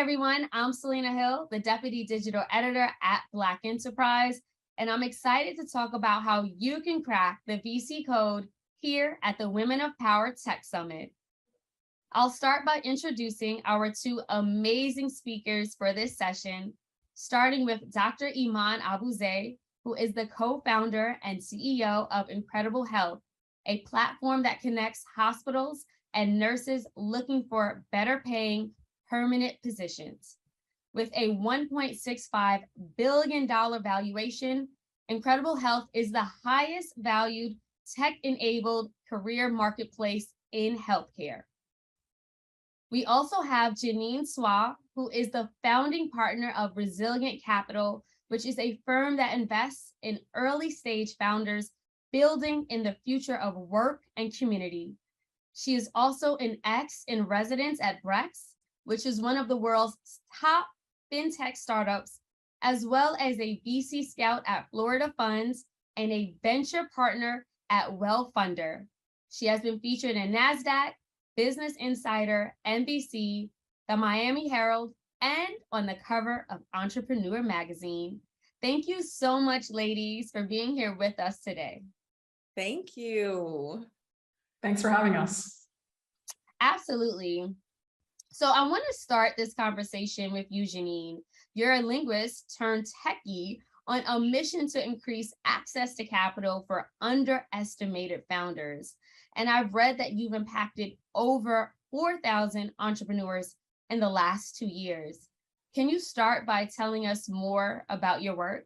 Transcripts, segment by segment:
everyone. I'm Selena Hill, the Deputy Digital Editor at Black Enterprise, and I'm excited to talk about how you can crack the VC code here at the Women of Power Tech Summit. I'll start by introducing our two amazing speakers for this session, starting with Dr. Iman Abuzeid, who is the co-founder and CEO of Incredible Health, a platform that connects hospitals and nurses looking for better paying permanent positions. With a $1.65 billion valuation, Incredible Health is the highest valued tech-enabled career marketplace in healthcare. We also have Janine Suah, who is the founding partner of Rezilyent Capital, which is a firm that invests in early stage founders building in the future of work and community. She is also an ex-in-residence at Brex, which is one of the world's top fintech startups, as well as a VC scout at Florida Funds and a venture partner at Well Funder. She has been featured in NASDAQ, Business Insider, NBC, the Miami Herald, and on the cover of Entrepreneur magazine. Thank you so much, ladies, for being here with us today. Thank you. Thanks for having us. Absolutely. So I want to start this conversation with you, Janine. You're a linguist turned techie on a mission to increase access to capital for underestimated founders. And I've read that you've impacted over 4,000 entrepreneurs in the last 2 years. Can you start by telling us more about your work?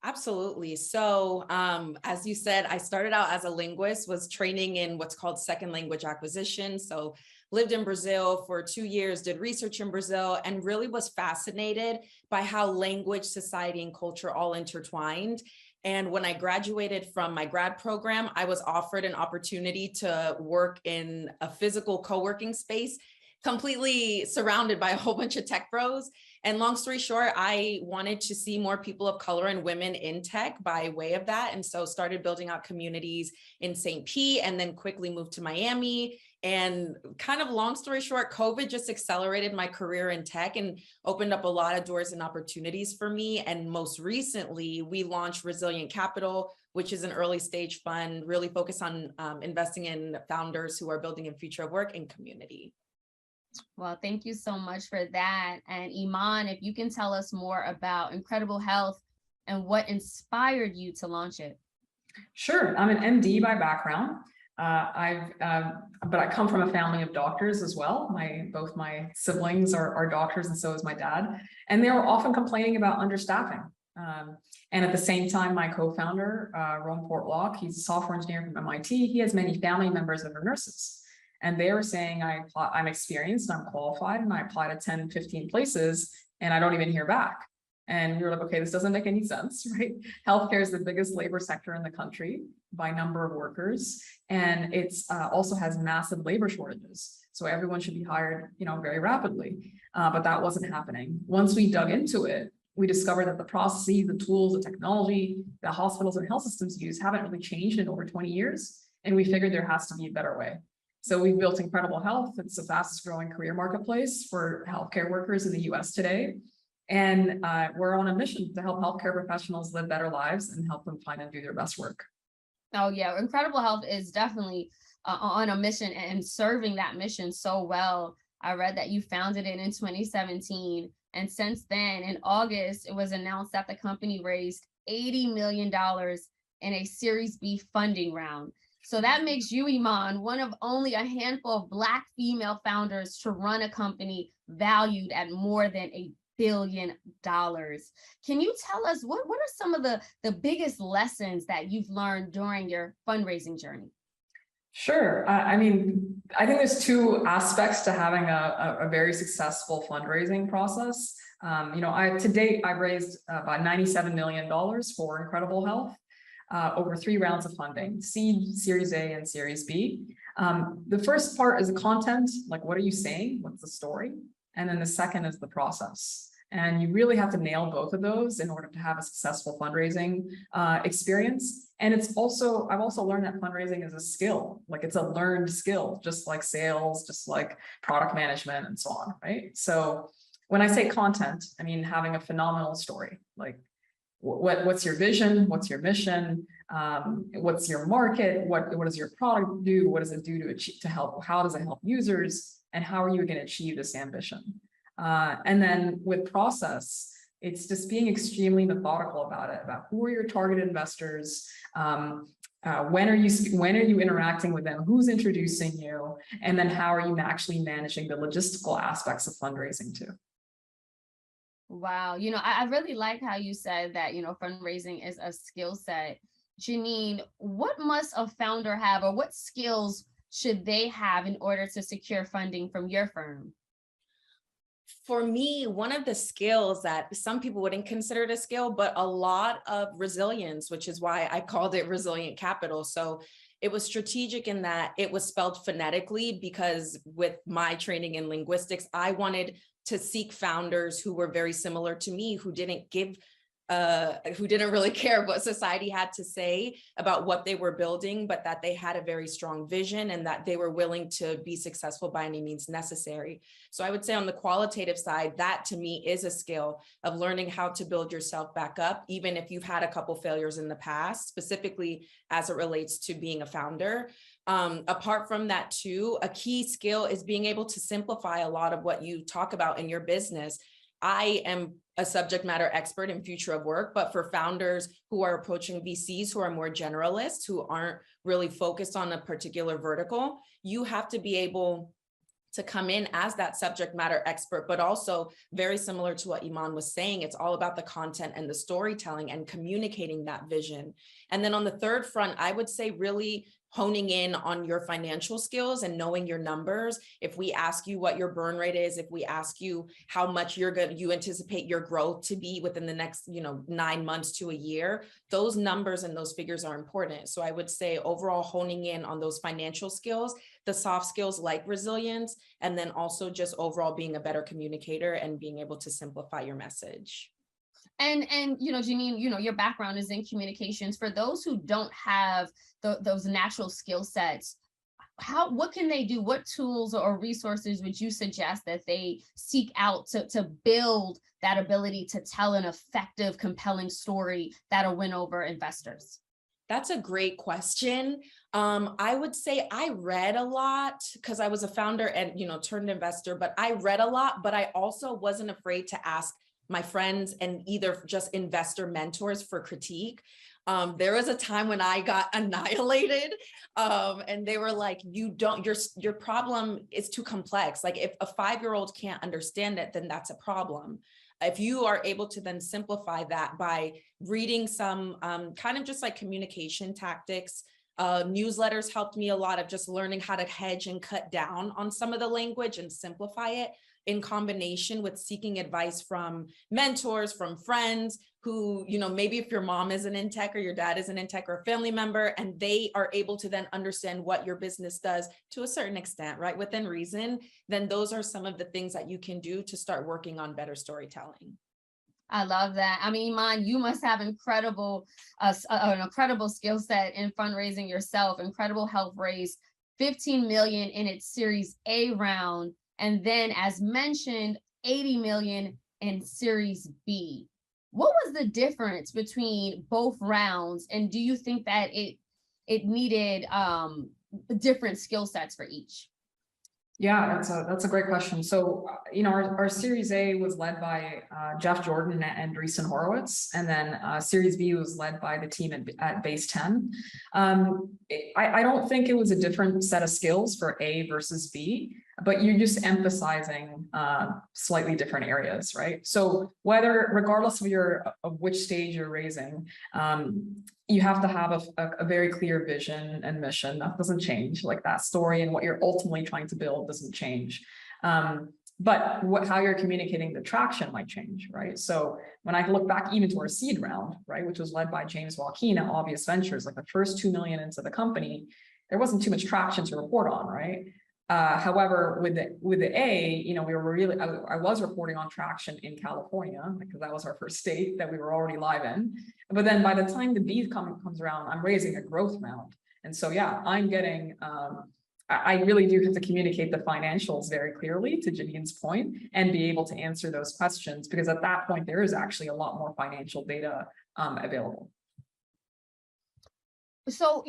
Absolutely. So as you said, I started out as a linguist, was training in what's called second language acquisition. So lived in Brazil for 2 years, did research in Brazil, and really was fascinated by how language, society, and culture all intertwined. And when I graduated from my grad program, I was offered an opportunity to work in a physical co-working space, completely surrounded by a whole bunch of tech bros. And long story short, I wanted to see more people of color and women in tech by way of that. And so started building out communities in St. Pete and then quickly moved to Miami. And kind of long story short, COVID just accelerated my career in tech and opened up a lot of doors and opportunities for me. And most recently, we launched Rezilyent Capital, which is an early stage fund, really focused on investing in founders who are building a future of work and community. Well, thank you so much for that. And Iman, if you can tell us more about Incredible Health and what inspired you to launch it. Sure. I'm an MD by background. But I come from a family of doctors as well. Both my siblings are doctors, and so is my dad. And they were often complaining about understaffing. And at the same time, my co-founder, Ron Portlock, he's a software engineer from MIT. He has many family members that are nurses. And they were saying, I'm experienced, I'm qualified, and I apply to 10, 15 places, and I don't even hear back. And we were like, okay, this doesn't make any sense, right? Healthcare is the biggest labor sector in the country by number of workers. And it's also has massive labor shortages. So everyone should be hired, very rapidly. But that wasn't happening. Once we dug into it, we discovered that the processes, the tools, the technology that hospitals and health systems use haven't really changed in over 20 years. And we figured there has to be a better way. So we've built Incredible Health. It's the fastest growing career marketplace for healthcare workers in the US today. And we're on a mission to help healthcare professionals live better lives and help them find and do their best work. Oh yeah, Incredible Health is definitely on a mission and serving that mission so well. I read that you founded it in 2017. And since then, in August, it was announced that the company raised $80 million in a Series B funding round. So that makes you, Iman, one of only a handful of Black female founders to run a company valued at more than $1 billion. Can you tell us what are some of the biggest lessons that you've learned during your fundraising journey? Sure. I think there's two aspects to having a very successful fundraising process. To date, I've raised about $97 million for Incredible Health. Over 3 rounds of funding, seed, Series A, and Series B. The first part is the content, like what are you saying? What's the story? And then the second is the process. And you really have to nail both of those in order to have a successful fundraising experience. And I've also learned that fundraising is a skill, like it's a learned skill, just like sales, just like product management and so on, right? So when I say content, I mean having a phenomenal story. Like, what's your vision? What's your mission? What's your market? What does your product do? What does it do to achieve, to help? How does it help users? And how are you going to achieve this ambition? And then with process, it's just being extremely methodical about it, about who are your target investors, when are you interacting with them, who's introducing you, and then how are you actually managing the logistical aspects of fundraising too. Wow. I really like how you said that, fundraising is a skill set. Janine, what must a founder have, or what skills should they have in order to secure funding from your firm? For me, one of the skills that some people wouldn't consider it a skill, but a lot of resilience, which is why I called it resilient capital. So it was strategic in that it was spelled phonetically, because with my training in linguistics, I wanted to seek founders who were very similar to me, who didn't really care what society had to say about what they were building, but that they had a very strong vision and that they were willing to be successful by any means necessary. So I would say on the qualitative side, that to me is a skill of learning how to build yourself back up, even if you've had a couple failures in the past, specifically as it relates to being a founder. Apart from that too, a key skill is being able to simplify a lot of what you talk about in your business. I am a subject matter expert in future of work, but for founders who are approaching VCs who are more generalists, who aren't really focused on a particular vertical, you have to be able to come in as that subject matter expert, but also very similar to what Iman was saying, it's all about the content and the storytelling and communicating that vision. And then on the third front, I would say really honing in on your financial skills and knowing your numbers. If we ask you what your burn rate is, if we ask you how much you anticipate your growth to be within the next, 9 months to a year, those numbers and those figures are important. So I would say overall honing in on those financial skills, the soft skills like resilience, and then also just overall being a better communicator and being able to simplify your message. And Janine, your background is in communications. For those who don't have those natural skill sets, what can they do? What tools or resources would you suggest that they seek out to build that ability to tell an effective, compelling story that'll win over investors? That's a great question. I would say I read a lot because I was a founder and, turned investor, but I read a lot, but I also wasn't afraid to ask my friends and either just investor mentors for critique. There was a time when I got annihilated, and they were like, your problem is too complex. Like if a 5-year-old can't understand it, then that's a problem. If you are able to then simplify that by reading some kind of just like communication tactics, newsletters helped me a lot of just learning how to hedge and cut down on some of the language and simplify it, in combination with seeking advice from mentors, from friends who, maybe if your mom isn't in tech or your dad isn't in tech or a family member, and they are able to then understand what your business does to a certain extent, right, within reason, then those are some of the things that you can do to start working on better storytelling. I love that. I mean, Iman, you must have an incredible skill set in fundraising yourself. Incredible help raise $15 million in its Series A round. And then, as mentioned, 80 million in Series B. What was the difference between both rounds? And do you think that it needed different skill sets for each? Yeah, that's a great question. So, our Series A was led by Jeff Jordan and Andreessen Horowitz, and then Series B was led by the team at Base 10. I don't think it was a different set of skills for A versus B, but you're just emphasizing slightly different areas, right? So regardless of which stage you're raising, you have to have a very clear vision and mission. That doesn't change. Like that story and what you're ultimately trying to build doesn't change. But how you're communicating the traction might change, right? So when I look back even to our seed round, right, which was led by James Joaquin at Obvious Ventures, like the first 2 million into the company, there wasn't too much traction to report on, right? However, with the A, we were really, I was reporting on traction in California because that was our first state that we were already live in. But then by the time the B comes around, I'm raising a growth round. And so, yeah, I'm getting, I really do have to communicate the financials very clearly, to Janine's point, and be able to answer those questions, because at that point, there is actually a lot more financial data available. So,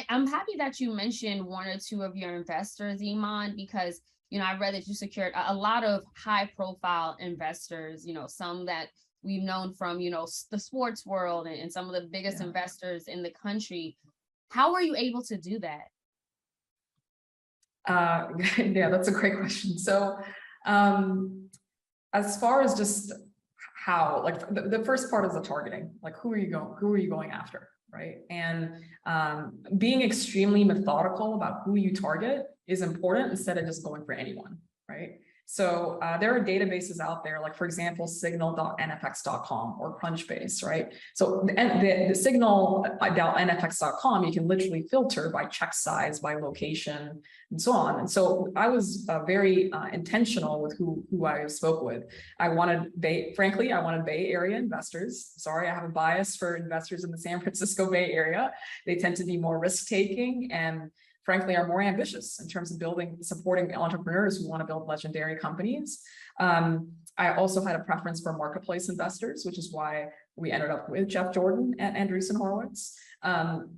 I'm happy that you mentioned one or two of your investors, Iman, because, I read that you secured a lot of high profile investors, some that we've known from, the sports world and some of the biggest investors in the country. How were you able to do that? Yeah, that's a great question. So, as far as just how, like the first part is the targeting, like who are you going after, right? And being extremely methodical about who you target is important instead of just going for anyone, right? So there are databases out there, like for example, signal.nfx.com or Crunchbase, right? So the signal.nfx.com, you can literally filter by check size, by location, and so on. And so I was very intentional with who I spoke with. Frankly, I wanted Bay Area investors. Sorry, I have a bias for investors in the San Francisco Bay Area. They tend to be more risk-taking and frankly, are more ambitious in terms of supporting entrepreneurs who want to build legendary companies. I also had a preference for marketplace investors, which is why we ended up with Jeff Jordan at Andreessen Horowitz. And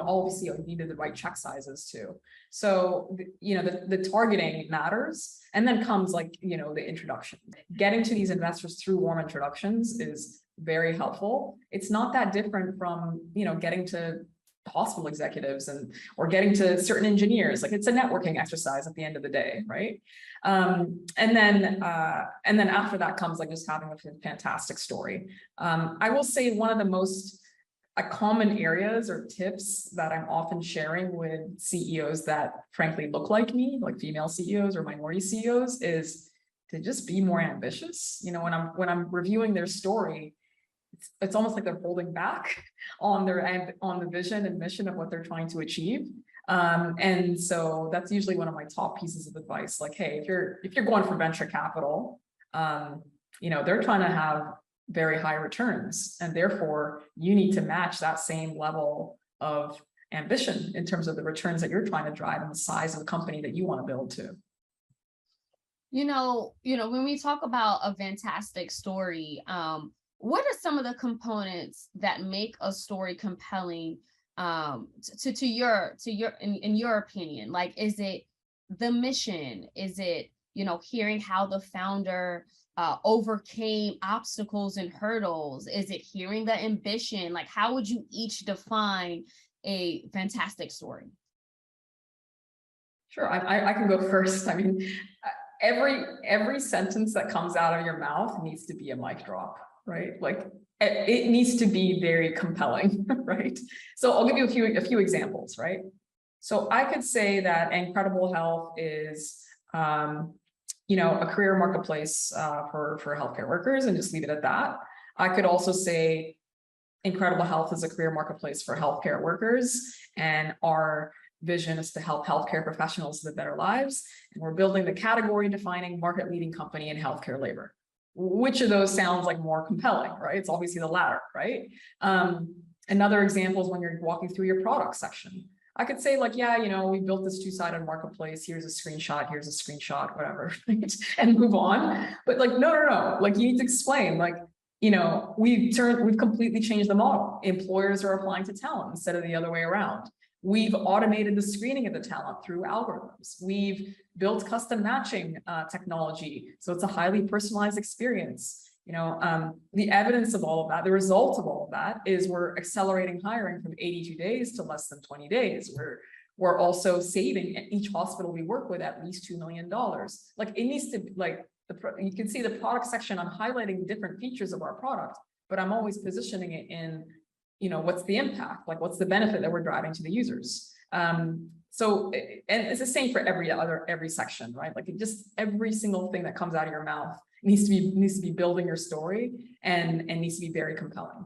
obviously you needed the right check sizes too. So, the targeting matters. And then comes the introduction. Getting to these investors through warm introductions is very helpful. It's not that different from, getting to hospital executives or getting to certain engineers. Like it's a networking exercise at the end of the day, right? And then after that comes just having a fantastic story. I will say one of the most common areas or tips that I'm often sharing with CEOs that frankly look like me, like female CEOs or minority CEOs, is to just be more ambitious. When I'm reviewing their story, it's almost like they're holding back on the vision and mission of what they're trying to achieve. And so that's usually one of my top pieces of advice. Like, hey, if you're going for venture capital, they're trying to have very high returns, and therefore you need to match that same level of ambition in terms of the returns that you're trying to drive and the size of the company that you want to build to. When we talk about a fantastic story, what are some of the components that make a story compelling in your opinion? Like, is it the mission? Is it, hearing how the founder overcame obstacles and hurdles? Is it hearing the ambition? Like, how would you each define a fantastic story? Sure, I can go first. I mean, every sentence that comes out of your mouth needs to be a mic drop. Right? Like it needs to be very compelling, right? So I'll give you a few examples, right? So I could say that Incredible Health is, a career marketplace for healthcare workers, and just leave it at that. I could also say Incredible Health is a career marketplace for healthcare workers, and our vision is to help healthcare professionals live better lives. And we're building the category-defining market-leading company in healthcare labor. Which of those sounds like more compelling, right? It's obviously the latter, right? Another example is when you're walking through your product section. I could say we built this two-sided marketplace. Here's a screenshot, whatever, right? And move on. But no. You need to explain, we've completely changed the model. Employers are applying to talent instead of the other way around. We've automated the screening of the talent through algorithms. We've built custom matching technology, so it's a highly personalized experience. The evidence of all of that, the result of all of that is we're accelerating hiring from 82 days to less than 20 days. We're also saving each hospital we work with at least $2 million. It needs to you can see the product section. I'm highlighting different features of our product, but I'm always positioning it in, what's the impact? What's the benefit that we're driving to the users? So, and it's the same for every section, right? Every single thing that comes out of your mouth needs to be building your story and needs to be very compelling.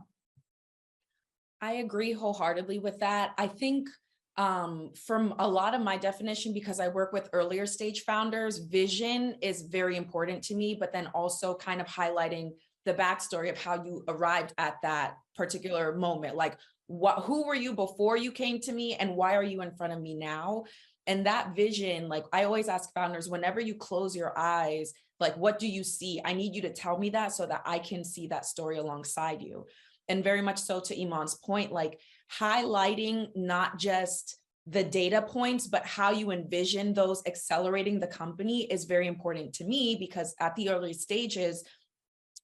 I agree wholeheartedly with that. I think from a lot of my definition, because I work with earlier stage founders, vision is very important to me, but then also kind of highlighting the backstory of how you arrived at that particular moment. who were you before you came to me, and why are you in front of me now? And that vision, like I always ask founders, whenever you close your eyes, like, what do you see? I need you to tell me that so that I can see that story alongside you. And very much so to Iman's point, like highlighting not just the data points, but how you envision those accelerating the company is very important to me, because at the early stages,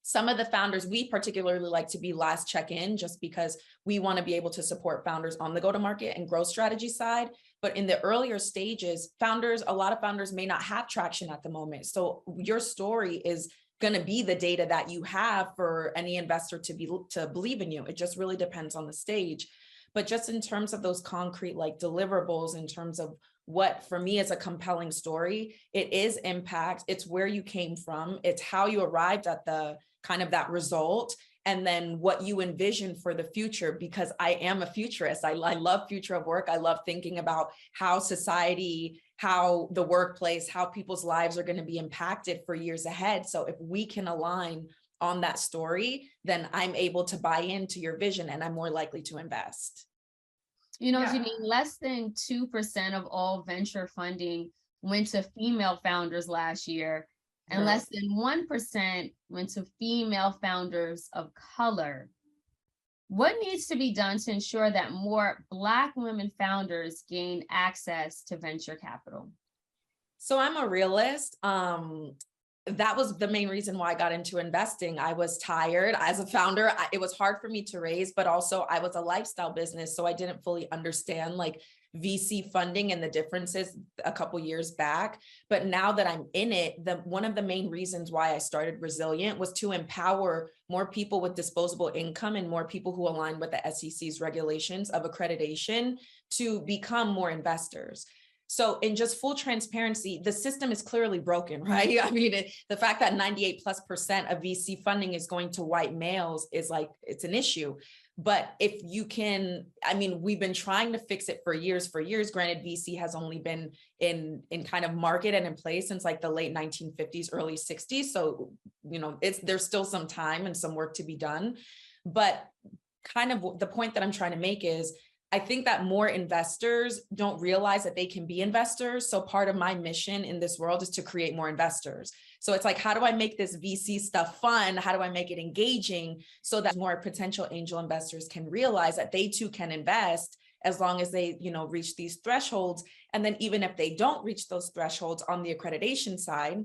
some of the founders, we particularly like to be last check-in, just because we want to be able to support founders on the go-to-market and growth strategy side. But in the earlier stages, a lot of founders may not have traction at the moment. So your story is going to be the data that you have for any investor to believe in you. It just really depends on the stage. But just in terms of those concrete like deliverables, in terms of what for me is a compelling story, it is impact. It's where you came from. It's how you arrived at the kind of that result, and then what you envision for the future, because I am a futurist. I love future of work. I love thinking about how society, how the workplace, how people's lives are going to be impacted for years ahead. So if we can align on that story, then I'm able to buy into your vision and I'm more likely to invest. You know, Janine, less than 2% of all venture funding went to female founders last year, and less than 1% went to female founders of color. What needs to be done to ensure that more Black women founders gain access to venture capital? So I'm a realist. That was the main reason why I got into investing. I was tired as a founder. It was hard for me to raise, but also I was a lifestyle business. So I didn't fully understand like VC funding and the differences a couple years back. But now that I'm in it, one of the main reasons why I started Rezilyent was to empower more people with disposable income and more people who align with the SEC's regulations of accreditation to become more investors. So in just full transparency, the system is clearly broken, right? I mean, the fact that 98%+ of VC funding is going to white males is like, it's an issue. But if you can, I mean, we've been trying to fix it for years. Granted, VC has only been in kind of market and in place since like the late 1950s, early 60s. So, you know, there's still some time and some work to be done. But kind of the point that I'm trying to make is, I think that more investors don't realize that they can be investors. So part of my mission in this world is to create more investors. So it's like, how do I make this VC stuff fun? How do I make it engaging so that more potential angel investors can realize that they too can invest as long as they, you know, reach these thresholds. And then even if they don't reach those thresholds on the accreditation side,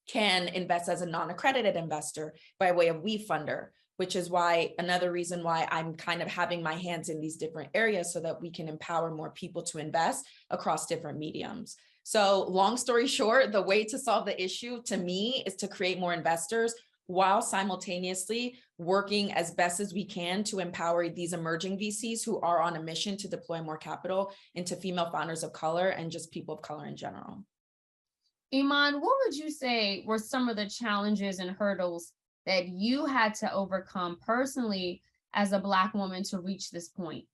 can invest as a non-accredited investor by way of WeFunder, which is why another reason why I'm kind of having my hands in these different areas so that we can empower more people to invest across different mediums. So long story short, the way to solve the issue to me is to create more investors while simultaneously working as best as we can to empower these emerging VCs who are on a mission to deploy more capital into female founders of color and just people of color in general. Iman, what would you say were some of the challenges and hurdles that you had to overcome personally as a Black woman to reach this point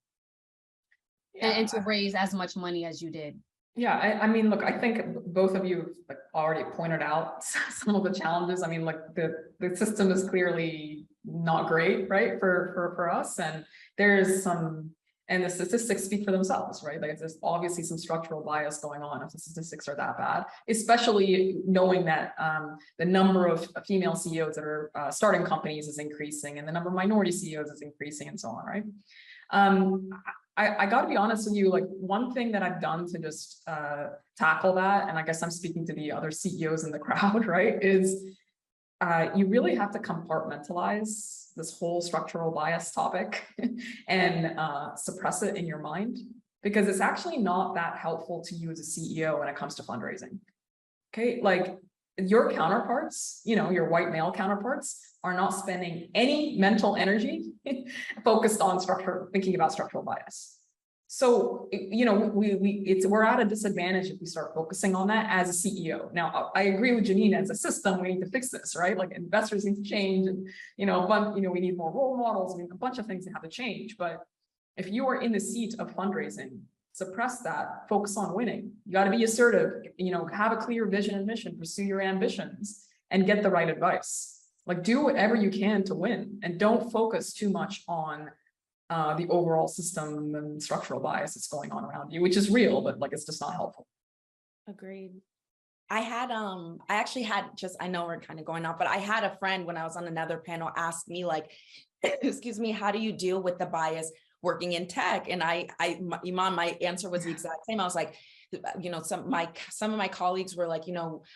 and to raise as much money as you did? Yeah, I mean, look, I think both of you like already pointed out some of the challenges. I mean, like the system is clearly not great, right, for us, and there's some, and the statistics speak for themselves, right? Like there's obviously some structural bias going on if the statistics are that bad, especially knowing that the number of female CEOs that are starting companies is increasing and the number of minority CEOs is increasing and so on, right? I got to be honest with you, like one thing that I've done to just tackle that, and I guess I'm speaking to the other CEOs in the crowd, right, is you really have to compartmentalize this whole structural bias topic and suppress it in your mind, because it's actually not that helpful to you as a CEO when it comes to fundraising. Okay, like your counterparts, you know, your white male counterparts are not spending any mental energy focused on thinking about structural bias. So, you know, we're at a disadvantage if we start focusing on that as a CEO. Now, I agree with Janine, as a system, we need to fix this, right? Like investors need to change, and, you know, we need more role models. I mean, a bunch of things that have to change. But if you are in the seat of fundraising, suppress that, focus on winning. You got to be assertive, you know, have a clear vision and mission, pursue your ambitions, and get the right advice. Like do whatever you can to win, and don't focus too much on the overall system and structural bias that's going on around you, which is real, but like it's just not helpful. Agreed. I actually had I know we're kind of going off, but I had a friend when I was on another panel ask me like, excuse me, how do you deal with the bias working in tech? And Iman, my answer was the exact same. I was like, some of my colleagues were like,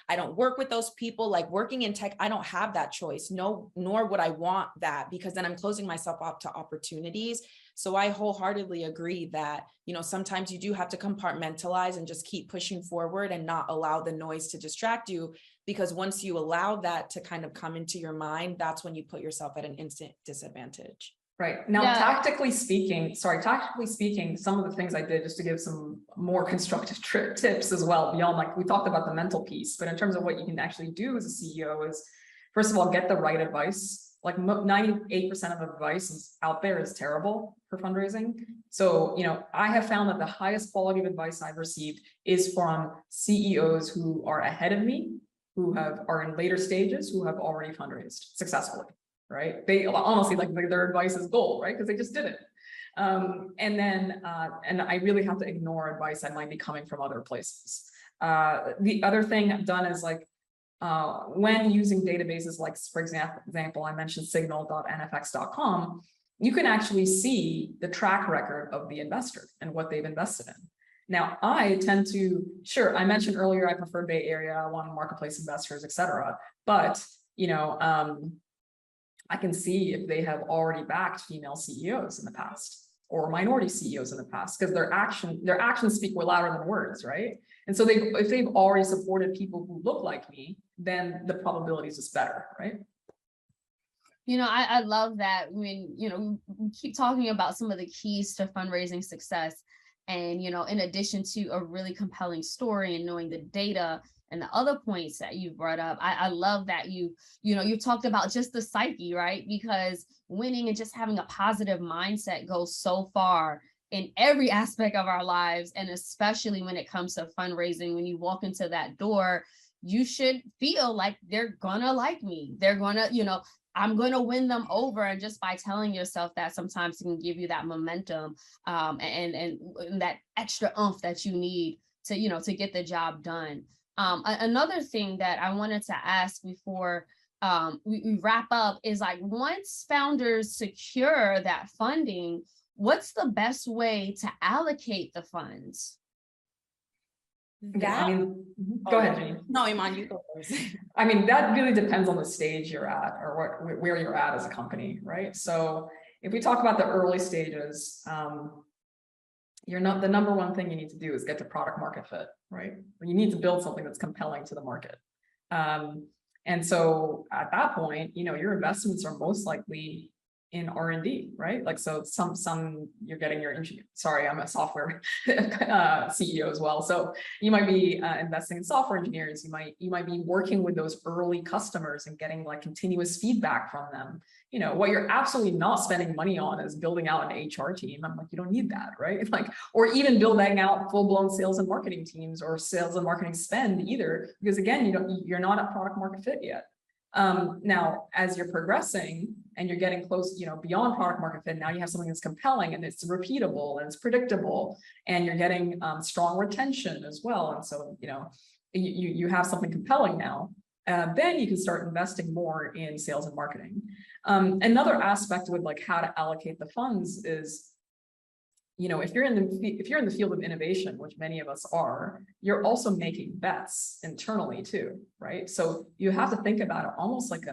I don't work with those people. Like working in tech, I don't have that choice. No, nor would I want that, because then I'm closing myself up to opportunities. So I wholeheartedly agree that, sometimes you do have to compartmentalize and just keep pushing forward and not allow the noise to distract you. Because once you allow that to kind of come into your mind, that's when you put yourself at an instant disadvantage. Right. Now, tactically speaking, some of the things I did just to give some more constructive tips as well, beyond like we talked about the mental piece, but in terms of what you can actually do as a CEO is, first of all, get the right advice. Like 98% of advice out there is terrible for fundraising. So, I have found that the highest quality of advice I've received is from CEOs who are ahead of me, who are in later stages, who have already fundraised successfully. Right? They honestly, like their advice is gold, right? Because they just did it. And I really have to ignore advice that might be coming from other places. The other thing I've done is like, when using databases, like for example, I mentioned signal.nfx.com, you can actually see the track record of the investor and what they've invested in. Now, I tend to, sure, I mentioned earlier, I prefer Bay Area, I want marketplace investors, et cetera. But, I can see if they have already backed female CEOs in the past or minority CEOs in the past, because their actions speak louder than words, right? And so if they've already supported people who look like me, then the probability is just better, right? I love that when, we keep talking about some of the keys to fundraising success. And, in addition to a really compelling story and knowing the data and the other points that you brought up, I love that you talked about just the psyche, right? Because winning and just having a positive mindset goes so far in every aspect of our lives. And especially when it comes to fundraising, when you walk into that door, you should feel like they're gonna like me. They're gonna, I'm going to win them over. And just by telling yourself that, sometimes it can give you that momentum and that extra oomph that you need to, to get the job done. Another thing that I wanted to ask before we wrap up is like, once founders secure that funding, what's the best way to allocate the funds? Go ahead, Jeanine. No, Iman, you go first. That really depends on the stage you're at or where you're at as a company, right? So if we talk about the early stages, the number one thing you need to do is get to product market fit, right? You need to build something that's compelling to the market. And so at that point, your investments are most likely in R&D, right? Like, so some you're getting your engineer. Sorry, I'm a software CEO as well. So you might be investing in software engineers. You might be working with those early customers and getting like continuous feedback from them. What you're absolutely not spending money on is building out an HR team. I'm like, you don't need that, right? Like, or even building out full-blown sales and marketing teams or sales and marketing spend either, because again, you're not at product market fit yet. Now, as you're progressing and you're getting close, beyond product market fit, now you have something that's compelling and it's repeatable and it's predictable, and you're getting strong retention as well. And so, you have something compelling now. Then you can start investing more in sales and marketing. Another aspect with like how to allocate the funds is, if you're in the field of innovation, which many of us are, you're also making bets internally too, right? So you have to think about it almost like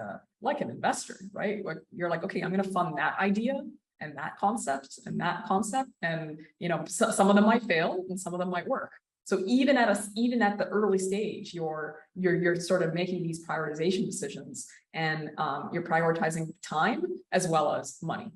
an investor, right? Where you're like, okay, I'm going to fund that idea and that concept and that concept, and some of them might fail and some of them might work. So even at the early stage, you're sort of making these prioritization decisions, and you're prioritizing time as well as money.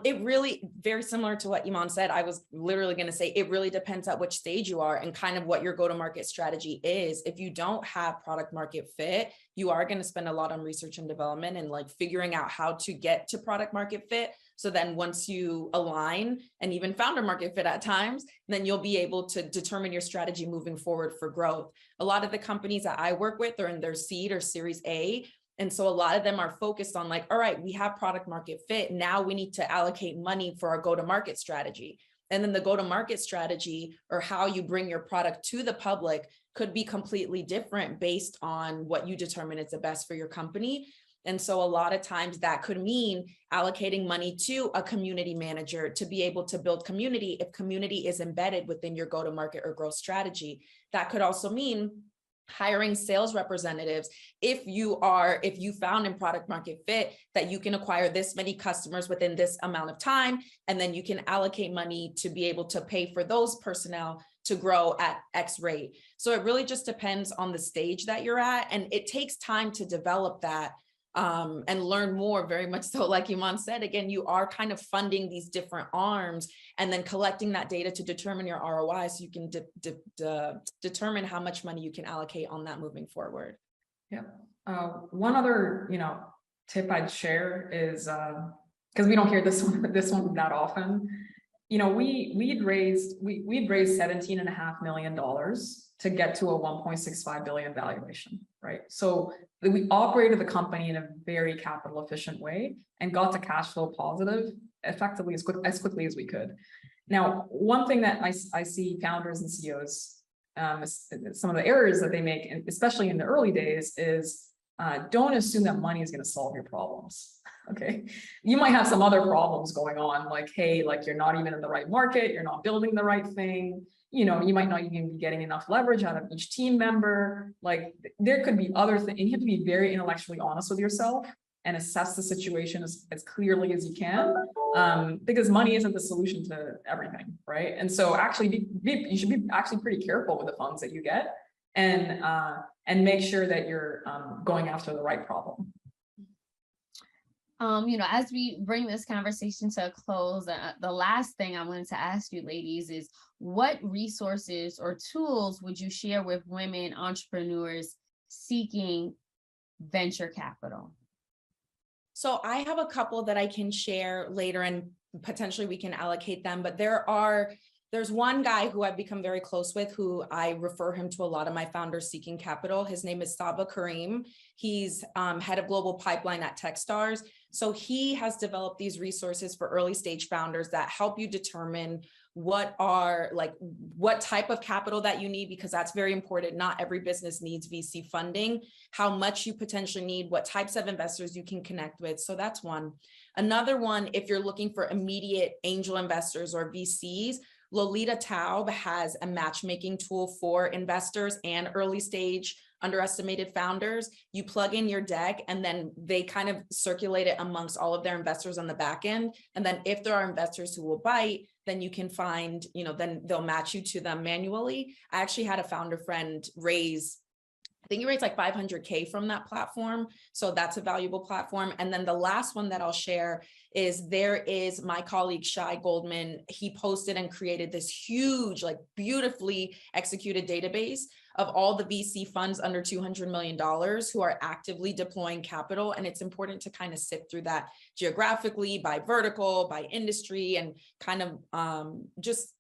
It really, very similar to what Iman said, I was literally going to say, it really depends at which stage you are and kind of what your go-to-market strategy is. If you don't have product market fit, you are going to spend a lot on research and development and like figuring out how to get to product market fit. So then once you align and even founder market fit at times, then you'll be able to determine your strategy moving forward for growth. A lot of the companies that I work with are in their seed or series A. And so a lot of them are focused on like, all right, we have product market fit. Now we need to allocate money for our go-to-market strategy. And then the go-to-market strategy, or how you bring your product to the public, could be completely different based on what you determine is the best for your company. And so a lot of times that could mean allocating money to a community manager to be able to build community if community is embedded within your go-to-market or growth strategy. That could also mean hiring sales representatives if you found in product market fit that you can acquire this many customers within this amount of time, and then you can allocate money to be able to pay for those personnel to grow at X rate. So it really just depends on the stage that you're at, and it takes time to develop that and learn more, very much so. Like Iman said, again, you are kind of funding these different arms and then collecting that data to determine your ROI, so you can determine how much money you can allocate on that moving forward. Yeah. One other, tip I'd share is, because we don't hear this one that often. We'd raised $17.5 million to get to a 1.65 billion valuation, right? So we operated the company in a very capital efficient way and got to cash flow positive effectively as quickly as we could. Now, one thing that I see founders and CEOs, some of the errors that they make, especially in the early days, is don't assume that money is going to solve your problems. Okay, you might have some other problems going on, like, hey, like you're not even in the right market, you're not building the right thing, you might not even be getting enough leverage out of each team member. Like there could be other things, and you have to be very intellectually honest with yourself and assess the situation as clearly as you can, because money isn't the solution to everything, right? And so actually you should be actually pretty careful with the funds that you get, and make sure that you're going after the right problem. As we bring this conversation to a close, the last thing I wanted to ask you ladies is, what resources or tools would you share with women entrepreneurs seeking venture capital? So I have a couple that I can share later, and potentially we can allocate them, but there's one guy who I've become very close with, who I refer him to a lot of my founders seeking capital. His name is Saba Kareem. He's head of global pipeline at Techstars. So he has developed these resources for early stage founders that help you determine what type of capital that you need, because that's very important. Not every business needs VC funding, how much you potentially need, what types of investors you can connect with. So that's one. Another one, if you're looking for immediate angel investors or VCs, Lolita Taub has a matchmaking tool for investors and early stage underestimated founders. You plug in your deck and then they kind of circulate it amongst all of their investors on the back end. And then if there are investors who will bite, then you can find, then they'll match you to them manually. I actually had a founder friend I think he raised like 500K from that platform. So that's a valuable platform. And then the last one that I'll share is, there is my colleague, Shai Goldman. He posted and created this huge, like beautifully executed database of all the VC funds under $200 million who are actively deploying capital. And it's important to kind of sift through that geographically, by vertical, by industry, and kind of just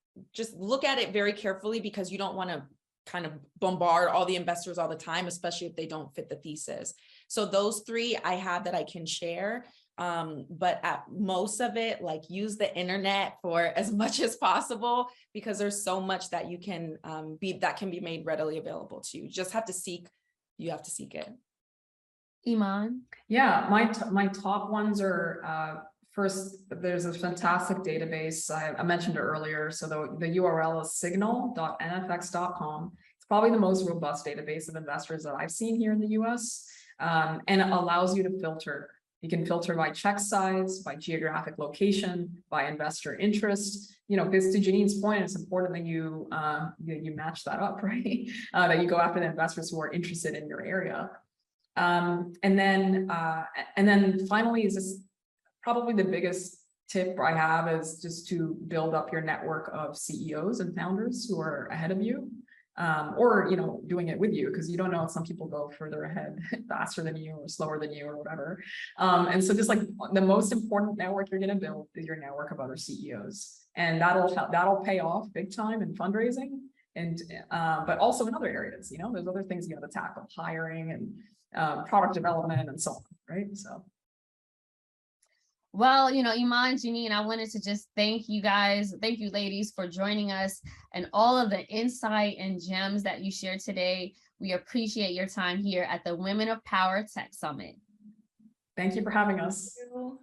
look at it very carefully, because you don't want to kind of bombard all the investors all the time, especially if they don't fit the thesis. So those three I have that I can share. But at most of it, like, use the internet for as much as possible, because there's so much that you can that can be made readily available to you. You just have to seek it. Iman? Yeah, my top ones are, first, there's a fantastic database. I mentioned it earlier. So the URL is signal.nfx.com. It's probably the most robust database of investors that I've seen here in the US. And it allows you to filter. You can filter by check size, by geographic location, by investor interest. Because to Janine's point, it's important that you match that up, right? That you go after the investors who are interested in your area. And then finally, is this probably the biggest tip I have, is just to build up your network of CEOs and founders who are ahead of you, or doing it with you, because you don't know if some people go further ahead faster than you or slower than you or whatever. And so just like the most important network you're going to build is your network of other CEOs, and that'll pay off big time in fundraising, and but also in other areas. There's other things you got to tackle, hiring, and product development and so on, right? So. Well, Iman, Janine, I wanted to just thank you guys. Thank you, ladies, for joining us and all of the insight and gems that you shared today. We appreciate your time here at the Women of Power Tech Summit. Thank you for having us. Thank you.